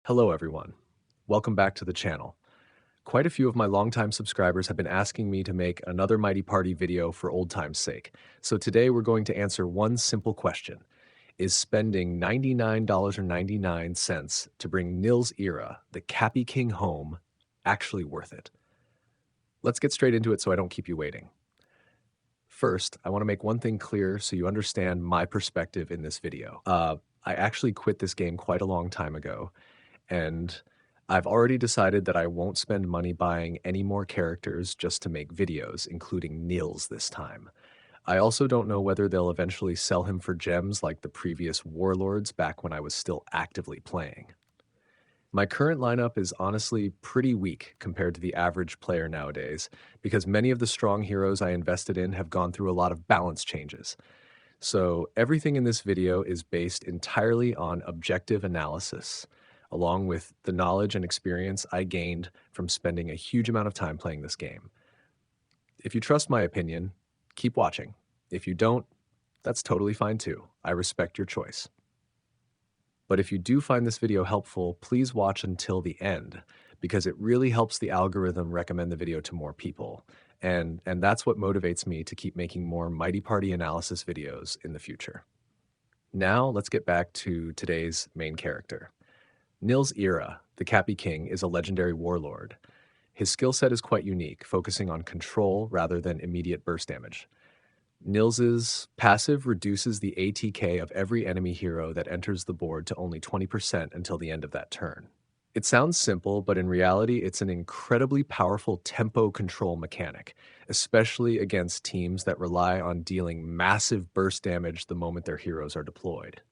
Hello everyone. Welcome back to the channel. Quite a few of my longtime subscribers have been asking me to make another Mighty Party video for old time's sake. So today we're going to answer one simple question. Is spending $99.99 to bring Nils Eera, the Capy King, home actually worth it? Let's get straight into it so I don't keep you waiting. First, I want to make one thing clear so you understand my perspective in this video. I actually quit this game quite a long time ago, and I've already decided that I won't spend money buying any more characters just to make videos, including Nils this time. I also don't know whether they'll eventually sell him for gems like the previous warlords back when I was still actively playing. My current lineup is honestly pretty weak compared to the average player nowadays, because many of the strong heroes I invested in have gone through a lot of balance changes. So everything in this video is based entirely on objective analysis, along with the knowledge and experience I gained from spending a huge amount of time playing this game. If you trust my opinion, keep watching. If you don't, that's totally fine too. I respect your choice. But if you do find this video helpful, please watch until the end, because it really helps the algorithm recommend the video to more people. And that's what motivates me to keep making more Mighty Party analysis videos in the future. Now let's get back to today's main character. Nils Eera, the Capy King, is a legendary warlord. His skill set is quite unique, focusing on control rather than immediate burst damage. Nils's passive reduces the ATK of every enemy hero that enters the board to only 20% until the end of that turn. It sounds simple, but in reality, it's an incredibly powerful tempo control mechanic, especially against teams that rely on dealing massive burst damage the moment their heroes are deployed.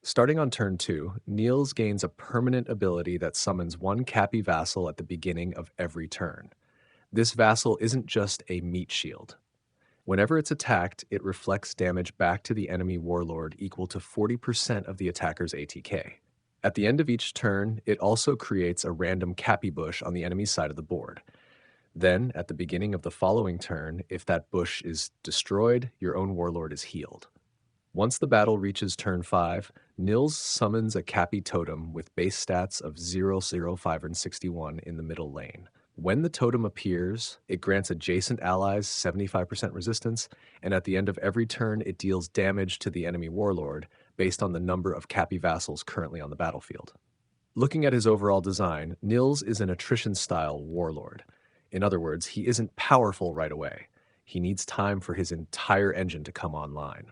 Starting on turn 2, Nils gains a permanent ability that summons one Capy-Vassal at the beginning of every turn. This vassal isn't just a meat shield. Whenever it's attacked, it reflects damage back to the enemy warlord equal to 40% of the attacker's ATK. At the end of each turn, it also creates a random Capy bush on the enemy side of the board. Then, at the beginning of the following turn, if that bush is destroyed, your own warlord is healed. Once the battle reaches turn 5, Nils summons a Capy-Totem with base stats of 0, 0, 5, and 61 in the middle lane. When the totem appears, it grants adjacent allies 75% resistance, and at the end of every turn, it deals damage to the enemy warlord based on the number of Capy-Vassals currently on the battlefield. Looking at his overall design, Nils is an attrition-style warlord. In other words, he isn't powerful right away. He needs time for his entire engine to come online.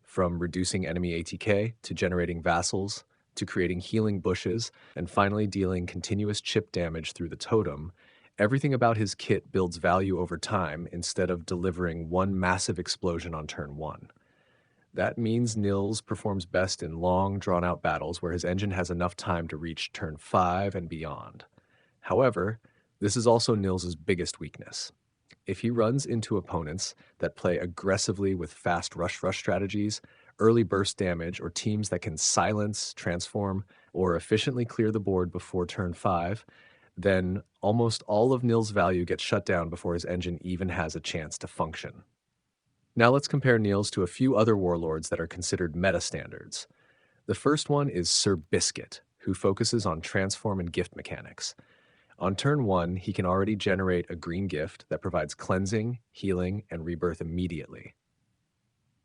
From reducing enemy ATK to generating vassals, to creating healing bushes, and finally dealing continuous chip damage through the totem, everything about his kit builds value over time instead of delivering one massive explosion on turn 1. That means Nils performs best in long, drawn-out battles where his engine has enough time to reach turn 5 and beyond. However, this is also Nils's biggest weakness. If he runs into opponents that play aggressively with fast rush strategies, early burst damage, or teams that can silence, transform, or efficiently clear the board before turn 5, then almost all of Nils' value gets shut down before his engine even has a chance to function. Now let's compare Nils to a few other warlords that are considered meta standards. The first one is Sir Biscuit, who focuses on transform and gift mechanics. On turn 1, he can already generate a green gift that provides cleansing, healing, and rebirth immediately.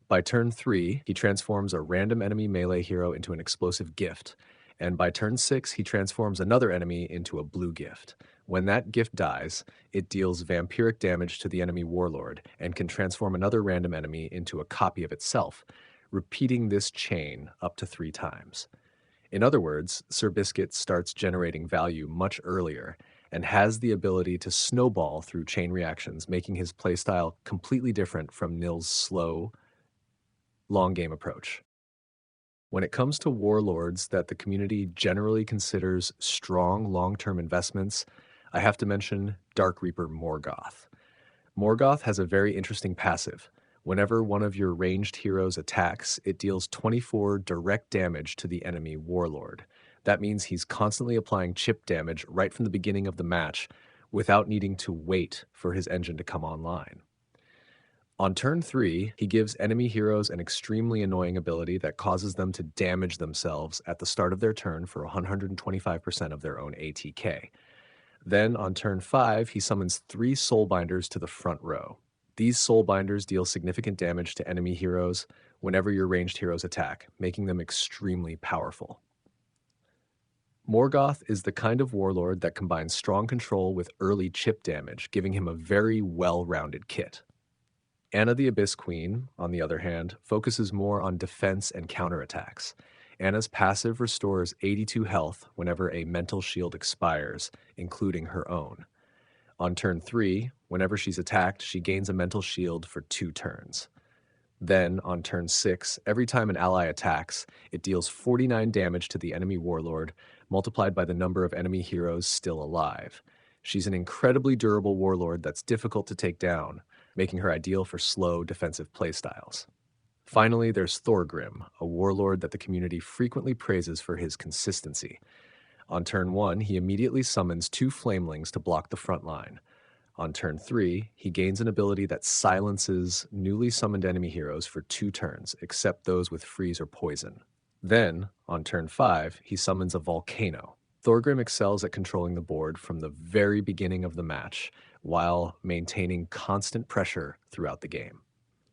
By turn 3, he transforms a random enemy melee hero into an explosive gift, and by turn 6, he transforms another enemy into a blue gift. When that gift dies, it deals vampiric damage to the enemy warlord and can transform another random enemy into a copy of itself, repeating this chain up to 3 times. In other words, Sir Biscuit starts generating value much earlier and has the ability to snowball through chain reactions, making his playstyle completely different from Nils' slow, long game approach. When it comes to warlords that the community generally considers strong long-term investments, I have to mention Dark Reaper Morgoth. Morgoth has a very interesting passive. Whenever one of your ranged heroes attacks, it deals 24 direct damage to the enemy warlord. That means he's constantly applying chip damage right from the beginning of the match without needing to wait for his engine to come online. On turn 3, he gives enemy heroes an extremely annoying ability that causes them to damage themselves at the start of their turn for 125% of their own ATK. Then on turn 5, he summons 3 Soulbinders to the front row. These Soulbinders deal significant damage to enemy heroes whenever your ranged heroes attack, making them extremely powerful. Morgoth is the kind of warlord that combines strong control with early chip damage, giving him a very well-rounded kit. Anna the Abyss Queen, on the other hand, focuses more on defense and counterattacks. Anna's passive restores 82 health whenever a mental shield expires, including her own. On turn 3, whenever she's attacked, she gains a mental shield for 2 turns. Then, on turn 6, every time an ally attacks, it deals 49 damage to the enemy warlord, multiplied by the number of enemy heroes still alive. She's an incredibly durable warlord that's difficult to take down, making her ideal for slow, defensive playstyles. Finally, there's Thorgrim, a warlord that the community frequently praises for his consistency. On turn 1, he immediately summons 2 Flamelings to block the front line. On turn 3, he gains an ability that silences newly summoned enemy heroes for 2 turns, except those with freeze or poison. Then, on turn 5, he summons a Volcano. Thorgrim excels at controlling the board from the very beginning of the match, while maintaining constant pressure throughout the game.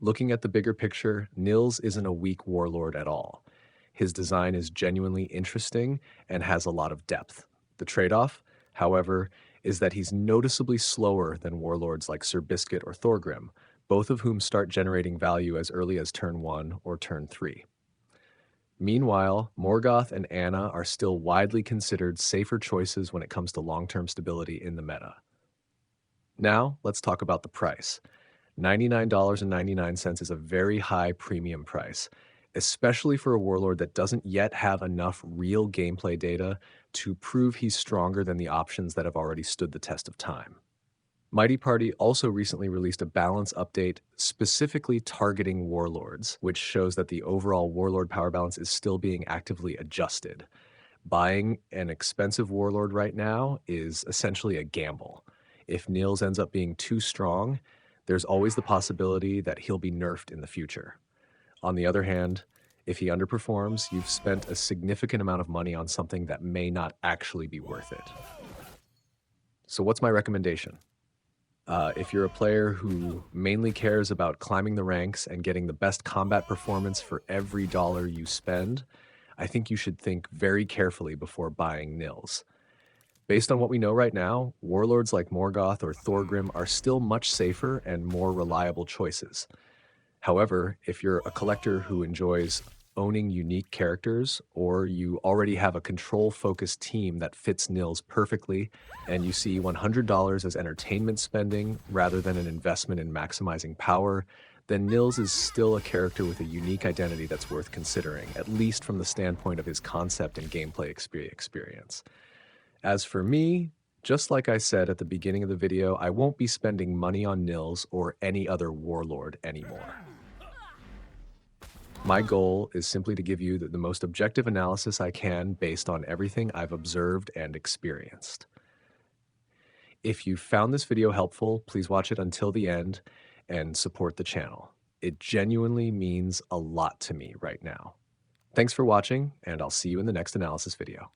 Looking at the bigger picture, Nils isn't a weak warlord at all. His design is genuinely interesting and has a lot of depth. The trade-off, however, is that he's noticeably slower than warlords like Sir Biscuit or Thorgrim, both of whom start generating value as early as turn 1 or turn 3. Meanwhile, Morgoth and Anna are still widely considered safer choices when it comes to long-term stability in the meta. Now, let's talk about the price. $99.99 is a very high premium price, especially for a warlord that doesn't yet have enough real gameplay data to prove he's stronger than the options that have already stood the test of time. Mighty Party also recently released a balance update specifically targeting warlords, which shows that the overall warlord power balance is still being actively adjusted. Buying an expensive warlord right now is essentially a gamble. If Nils ends up being too strong, there's always the possibility that he'll be nerfed in the future. On the other hand, if he underperforms, you've spent a significant amount of money on something that may not actually be worth it. So what's my recommendation? If you're a player who mainly cares about climbing the ranks and getting the best combat performance for every dollar you spend, I think you should think very carefully before buying Nils. Based on what we know right now, warlords like Morgoth or Thorgrim are still much safer and more reliable choices. However, if you're a collector who enjoys owning unique characters, or you already have a control-focused team that fits Nils perfectly, and you see $100 as entertainment spending rather than an investment in maximizing power, then Nils is still a character with a unique identity that's worth considering, at least from the standpoint of his concept and gameplay experience. As for me, just like I said at the beginning of the video, I won't be spending money on Nils or any other warlord anymore. My goal is simply to give you the most objective analysis I can based on everything I've observed and experienced. If you found this video helpful, please watch it until the end and support the channel. It genuinely means a lot to me right now. Thanks for watching, and I'll see you in the next analysis video.